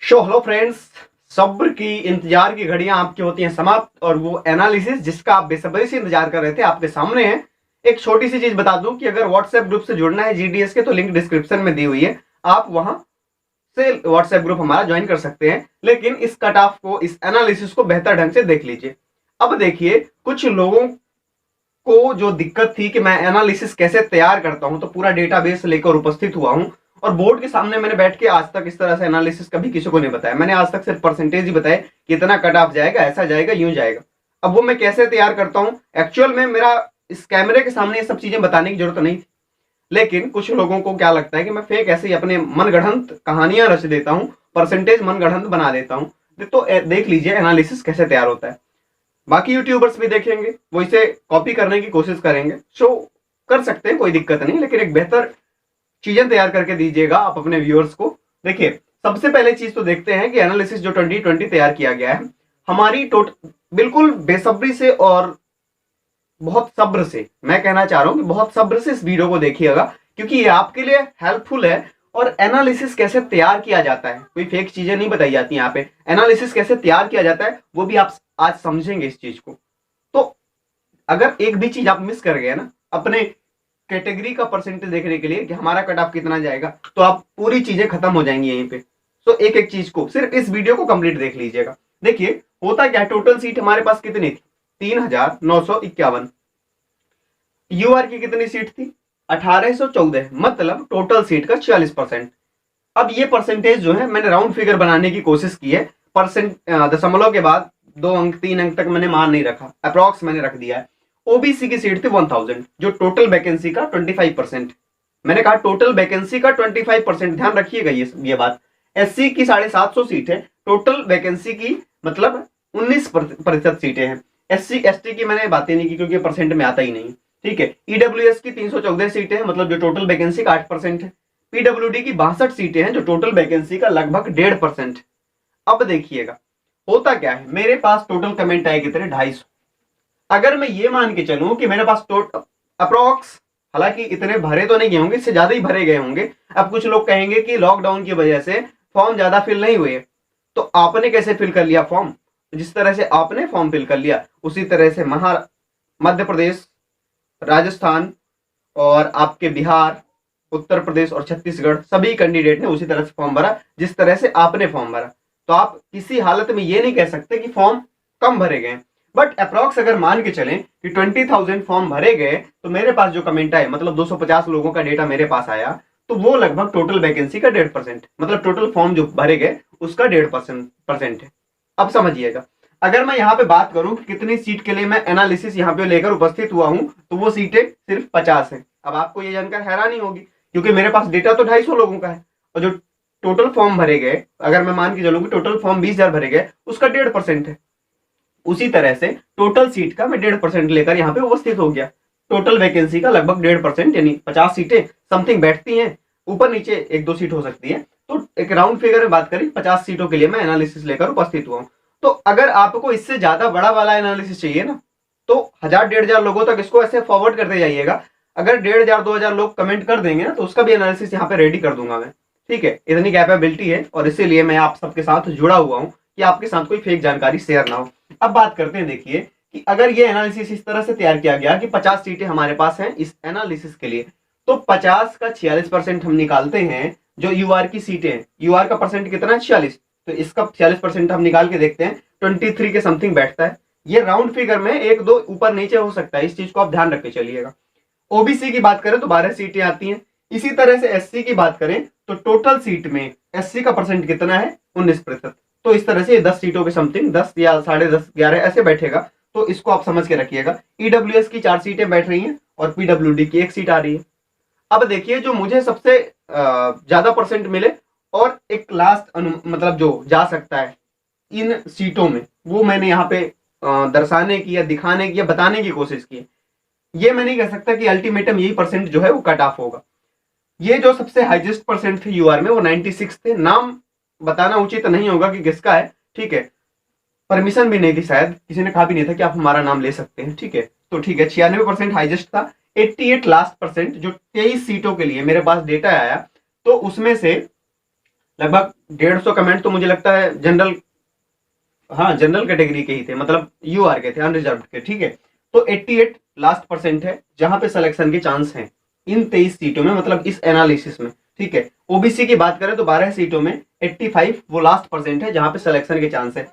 Hello friends. सब्र की इंतजार की घड़ियां आपकी होती हैं समाप्त और वो एनालिसिस जिसका आप बेसब्री से इंतजार कर रहे थे आपके सामने है। एक छोटी सी चीज बता दूं कि अगर व्हाट्सएप ग्रुप से जुड़ना है जीडीएस के तो लिंक डिस्क्रिप्शन में दी हुई है। आप वहां से व्हाट्सएप ग्रुप हमारा ज्वाइन कर सकते हैं, लेकिन इस कट ऑफ को, इस एनालिसिस को बेहतर ढंग से देख लीजिए। अब देखिए, कुछ लोगों को जो दिक्कत थी कि मैं एनालिसिस कैसे तैयार करता हूं, तो पूरा डेटाबेस लेकर उपस्थित हुआ हूं और बोर्ड के सामने मैंने बैठ के आज तक इस तरह से एनालिसिस कभी किसी को नहीं बताया। मैंने आज तक सिर्फ परसेंटेज ही बताया कि इतना कट ऑफ जाएगा, ऐसा जाएगा, यूं जाएगा। अब वो मैं कैसे तैयार करता हूं, एक्चुअल में मेरा इस कैमरे के सामने ये सब चीजें बताने की जरूरत नहीं थी, लेकिन कुछ लोगों को क्या लगता है कि मैं फेक ऐसे ही अपने मनगढ़ंत कहानियां रच देता हूं, परसेंटेज मनगढ़ंत बना देता हूं। तो देख लीजिए एनालिसिस कैसे तैयार होता है। बाकी यूट्यूबर्स भी देखेंगे, वो इसे कॉपी करने की कोशिश करेंगे, शो कर सकते हैं, कोई दिक्कत नहीं, लेकिन एक बेहतर चीजें तैयार करके दीजिएगा आप अपने व्यूअर्स को। देखिए, सबसे पहले चीज तो देखते हैं कि एनालिसिस जो 2020 तैयार किया गया है, हमारी बिल्कुल बेसब्री से और बहुत सब्र से, मैं कहना चाह रहा हूं कि बहुत सब्र से इस वीडियो को देखिएगा, क्योंकि ये आपके लिए हेल्पफुल है। और एनालिसिस कैसे तैयार किया जाता है, कोई फेक चीजें नहीं बताई जाती यहाँ पे। एनालिसिस कैसे तैयार किया जाता है वो भी आप आज समझेंगे इस चीज को। तो अगर एक भी चीज आप मिस कर गए ना अपने कैटेगरी का परसेंटेज देखने के लिए कि हमारा कट ऑफ कितना जाएगा, तो आप पूरी चीजें खत्म हो जाएंगी यहीं पे। तो एक एक चीज को, सिर्फ इस वीडियो को कंप्लीट देख लीजिएगा। देखिए होता क्या है, टोटल सीट हमारे पास कितनी थी, 3951। यूआर की कितनी सीट थी, 1814, मतलब टोटल सीट का 46%। अब ये परसेंटेज जो है मैंने राउंड फिगर बनाने की कोशिश की है, परसेंट दशमलव के बाद 2 अंक 3 अंक तक मैंने मान नहीं रखा, अप्रॉक्स मैंने रख दिया है। ओबीसी की सीट थी 1000, जो टोटल वैकेंसी का 25%। मैंने कहा टोटल वैकेंसी का 25%, ध्यान रखिएगा ये बात। एससी की 750 सीट है, टोटल वैकेंसी की मतलब 19% सीटें हैं। एससी एसटी की मैंने बातें नहीं की क्योंकि परसेंट में आता ही नहीं, ठीक है। ईडब्ल्यूएस की 314 सीटें हैं, मतलब जो टोटल वैकेंसी का 8% है। पीडब्ल्यूडी की 62 सीटें हैं, जो टोटल वैकेंसी का लगभग 1.5%। अब देखिएगा होता क्या है, मेरे पास टोटल कमेंट आए कितने, 250। अगर मैं ये मान के चलूं कि मेरे पास टोटल अप्रोक्स, हालांकि इतने भरे तो नहीं गए होंगे, इससे ज्यादा ही भरे गए होंगे। अब कुछ लोग कहेंगे कि लॉकडाउन की वजह से फॉर्म ज्यादा फिल नहीं हुए, तो आपने कैसे फिल कर लिया फॉर्म। जिस तरह से आपने फॉर्म फिल कर लिया, उसी तरह से मध्य प्रदेश, राजस्थान और आपके बिहार, उत्तर प्रदेश और छत्तीसगढ़, सभी कैंडिडेट ने उसी तरह से फॉर्म भरा जिस तरह से आपने फॉर्म भरा। तो आप किसी हालत में ये नहीं कह सकते कि फॉर्म कम भरे गए। बट अप्रॉक्स अगर मान के चलें कि 20,000 फॉर्म भरे गए, तो मेरे पास जो कमेंट आए, मतलब 250 लोगों का डेटा मेरे पास आया, तो वो लगभग टोटल वैकेंसी का 1.5%, मतलब टोटल फॉर्म जो भरे गए उसका 1.5% है। अब समझिएगा, अगर मैं यहाँ पे बात करूं कि कितनी सीट के लिए मैं एनालिसिस यहाँ पे लेकर उपस्थित हुआ हूं, तो वो सीटें सिर्फ 50 है। अब आपको ये जानकर हैरानी होगी, क्योंकि मेरे पास डेटा तो 250 लोगों का है, और जो टोटल फॉर्म भरे गए, अगर मैं मान के चलूंगी टोटल फॉर्म 20,000 भरे गए, उसका 1.5% है। उसी तरह से टोटल सीट का मैं 1.5% लेकर यहाँ पे उपस्थित हो गया। टोटल वैकेंसी का लगभग 1.5%, यानी 50 सीटें समथिंग बैठती हैं, ऊपर नीचे 1-2 सीट हो सकती है। तो एक राउंड फिगर में बात करें, 50 सीटों के लिए मैं एनालिसिस लेकर उपस्थित हुआ हूँ। तो अगर आपको इससे ज्यादा बड़ा वाला एनालिसिस चाहिए ना, तो 1000-1500 लोगों तक इसको ऐसे फॉरवर्ड करते जाइएगा। अगर 1500-2000 लोग कमेंट कर देंगे ना, तो उसका भी एनालिसिस यहाँ पे रेडी कर दूंगा मैं, ठीक है। इतनी कैपेबिलिटी है और इसीलिए मैं आप सबके साथ जुड़ा हुआ हूँ कि आपके साथ कोई फेक जानकारी शेयर ना हो। अब बात करते हैं, देखिए कि अगर ये एनालिसिस इस तरह से तैयार किया गया कि 50 सीटें हमारे पास हैं इस एनालिसिस के लिए, तो 50 का 46% हम निकालते हैं। जो यूआर की सीटें हैं, यूआर का परसेंट कितना है, 46, तो इसका 46% हम निकाल के देखते हैं, 23 के समथिंग बैठता है। ये राउंड फिगर में 1-2 ऊपर नीचे हो सकता है, इस चीज को आप ध्यान रख के चलिएगा। ओबीसी की बात करें तो 12 सीटें आती हैं। इसी तरह से एससी की बात करें तो टोटल सीट में एससी का परसेंट कितना है, 19%। तो इस तरह से 10 सीटों के समथिंग, 10 या 10.5, 11 ऐसे बैठेगा। तो इसको आप समझ के रखिएगा। ईडब्ल्यूएस की 4 सीटें बैठ रही हैं और पीडब्ल्यूडी की 1 सीट आ रही है। अब देखिए, जो मुझे सबसे ज्यादा परसेंट मिले और एक लास्ट मतलब जो जा सकता है इन सीटों में, वो मैंने यहाँ पे दर्शाने की या दिखाने की या बताने की कोशिश की। ये मैं नहीं कह सकता कि अल्टीमेटम यही परसेंट जो है वो कट ऑफ होगा। ये जो सबसे हाईएस्ट परसेंट थे यूआर में, वो 96 थे। नाम बताना उचित नहीं होगा कि किसका है, ठीक है। परमिशन भी नहीं थी, शायद किसी ने कहा भी नहीं था कि आप हमारा नाम ले सकते हैं, ठीक है। तो ठीक है, 96% हाईएस्ट था। 88 लास्ट परसेंट, जो 23 सीटों के लिए मेरे पास डेटा आया, तो उसमें से लगभग 150 कमेंट तो मुझे लगता है जनरल, हाँ जनरल कैटेगरी के ही थे, मतलब यूआर के थे, अनरिजर्व के, ठीक है। तो 88 लास्ट परसेंट है जहां पे सिलेक्शन के चांस हैं इन 23 सीटों में, मतलब इस एनालिसिस में, ठीक है। ओबीसी की बात करें तो 12 सीटों में 85 वो लास्ट परसेंट है जहां पे सिलेक्शन के चांस है।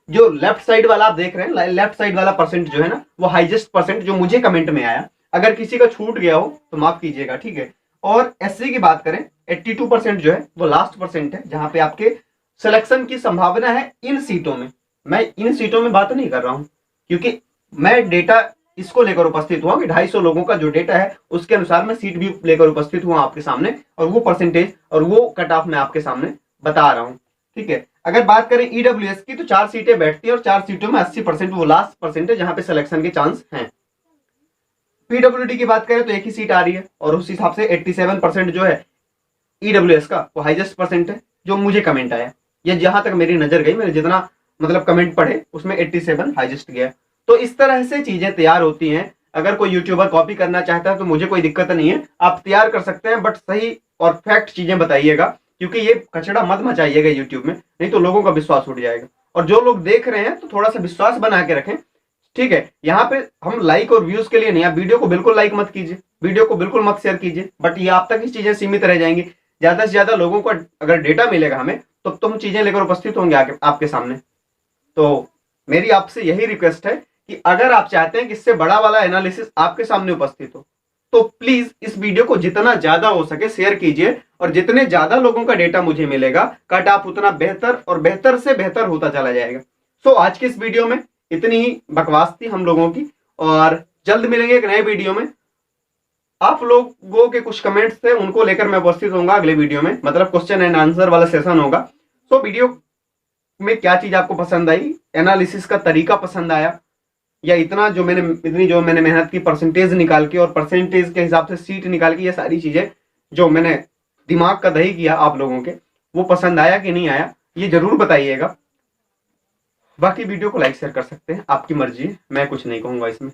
जो लेफ्ट साइड वाला आप देख रहे हैं, लेफ्ट साइड वाला परसेंट जो है ना, वो हाईएस्ट परसेंट जो मुझे कमेंट में आया। अगर किसी का छूट गया हो तो माफ कीजिएगा, ठीक है। और एससी की बात करें, 82% जो है वो लास्ट परसेंट है जहां पे आपके सिलेक्शन की संभावना है इन सीटों में। मैं इन सीटों में बात नहीं कर रहा हूं क्योंकि मैं डेटा इसको लेकर उपस्थित हुआ कि 250 लोगों का जो डेटा है उसके अनुसार मैं सीट भी लेकर उपस्थित हुआ आपके सामने, और वो परसेंटेज और वो कट ऑफ मैं आपके सामने बता रहा हूं, ठीक है। अगर बात करें ईडब्ल्यूएस की तो 4 सीटें बैठती है और 4 सीटों में 80% वो लास्ट परसेंट है जहां पे सिलेक्शन के चांस हैं। पीडब्ल्यूडी की बात करें तो एक ही सीट आ रही है और उस हिसाब से 87% जो है ईडब्ल्यूएस का वो हाईएस्ट परसेंट है जो मुझे कमेंट आया। ये जहां तक मेरी नजर गई, मैंने जितना मतलब कमेंट पढ़े उसमें 87 हाईएस्ट गया। तो इस तरह से चीजें तैयार होती हैं। अगर कोई यूट्यूबर कॉपी करना चाहता है तो मुझे कोई दिक्कत नहीं है, आप तैयार कर सकते हैं, बट सही और फैक्ट चीजें बताइएगा क्योंकि ये कचड़ा मत मचाइएगा यूट्यूब में, नहीं तो लोगों का विश्वास उठ जाएगा। और जो लोग देख रहे हैं तो थोड़ा सा विश्वास बना के रखें, ठीक है। यहाँ पे हम लाइक और व्यूज के लिए नहीं, आप वीडियो को बिल्कुल लाइक मत कीजिए, वीडियो को बिल्कुल मत शेयर कीजिए, बट ये आप तक ही चीजें सीमित रह जाएंगी। ज्यादा से ज्यादा लोगों को अगर डेटा मिलेगा हमें तो हम चीजें लेकर उपस्थित होंगे आपके सामने। तो मेरी आपसे यही रिक्वेस्ट है कि अगर आप चाहते हैं कि इससे बड़ा वाला एनालिसिस आपके सामने उपस्थित हो तो प्लीज इस वीडियो को जितना ज्यादा हो सके शेयर कीजिए, और जितने ज्यादा लोगों का डेटा मुझे मिलेगा कट ऑफ उतना बेहतर और बेहतर से बेहतर होता चला जाएगा। सो आज के इस वीडियो में इतनी ही बकवास थी हम लोगों की, और जल्द मिलेंगे एक नए वीडियो में। आप लोगों के कुछ कमेंट्स थे उनको लेकर मैं उपस्थित होऊंगा अगले वीडियो में, मतलब क्वेश्चन एंड आंसर वाला सेशन होगा। सो वीडियो में क्या चीज आपको पसंद आई, एनालिसिस का तरीका पसंद आया, या इतनी जो मैंने मेहनत की परसेंटेज निकाल के और परसेंटेज के हिसाब से सीट निकाल के, ये सारी चीजें जो मैंने दिमाग का दही किया आप लोगों के, वो पसंद आया कि नहीं आया ये जरूर बताइएगा। बाकी वीडियो को लाइक शेयर कर सकते हैं, आपकी मर्जी है, मैं कुछ नहीं कहूंगा इसमें।